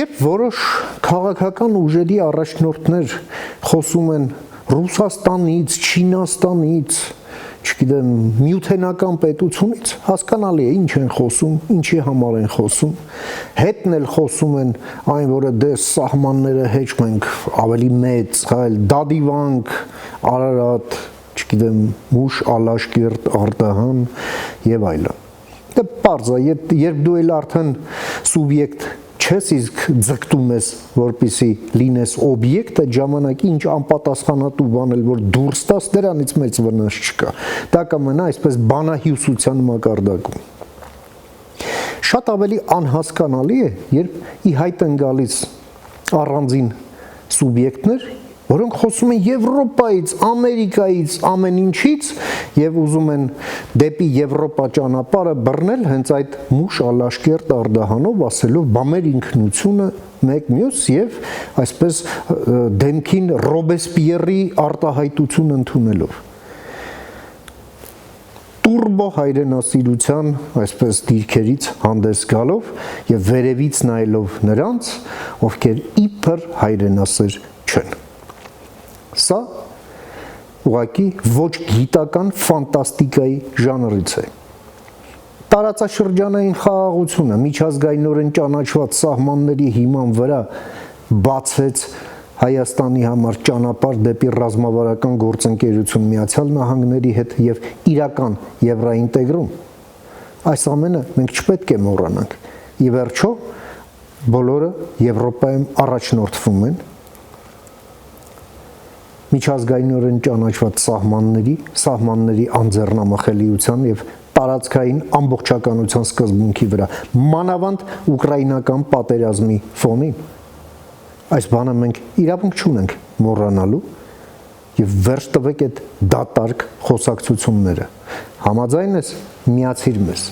Երբ որոշ քաղաքական ուժերի առաջնորդներ խոսում են Ռուսաստանից, Չինաստանից, չգիտեմ, Միութենական պետությունից, հասկանալի է ինչ են խոսում, ինչի համար են խոսում, հետն էլ խոսում են այն, որը դե սահմանները հեչ մենք ավելի մեծ, Դադիվանք, Արարատ, չգիտեմ, Մուշ, Ալաշկերտ, Արդահան եւ այլն։ Դե պարզ է, երբ դու էլ արդեն սուբյեկտ չես, իսկ ձգտում ես, որպեսզի լինես օբյեկտ, այդ ժամանակ ինչ անպատասխանատու բան էլ որ դուրս տաս, դրանից մեծ վնաս չկա։ Դա կմնա այսպես բանահյուսության մակարդակում։ Շատ ավելի անհասկանալի է, երբ ի հայտ են գալիս առանձին սուբյեկտներ, որոնք խոսում են Եվրոպայից, Ամերիկայից, ամեն ինչից եւ ուզում են դեպի Եվրոպա ճանապարհը բռնել հենց այդ Մուշ, Ալաշկերտ, Արդահանով, ասելով բա մեր ինքնությունը մեկ մյուս եւ այսպես դեմքին Ռոբեսպիերի արտահայտություն ընդունելով։ Տուրբո հայրենասիրության այսպես դիրքերից հանդես գալով եւ վերևից նայելով նրանց, ովքեր իբր հայրենասեր չեն։ Սա ուղղակի ոչ գիտական ֆանտաստիկայի ժանրից է։ Տարածաշրջանային խաղաղությունը միջազգայինորեն ճանաչված սահմանների հիման վրա բացեց Հայաստանի համար ճանապարհ դեպի ռազմավարական գործընկերություն Միացյալ Նահանգների հետ եւ իրական եվրոինտեգրում։ Այս ամենը մենք չպետք է մոռանանք։ Ի վերջո բոլորը Եվրոպայում առաջնորդվում են միջազգայինորեն ճանաչված սահմանների անձեռնամխելիության եւ տարածքային ամբողջականության սկզբունքի վրա, մանավանդ ուկրաինական պատերազմի ֆոնին։ Այս բանը մենք իրավունք չունենք մոռանալու եւ վերջ տվեք այդ դատարկ խոսակցությունները։ Համաձայն ես, միացիր մեզ։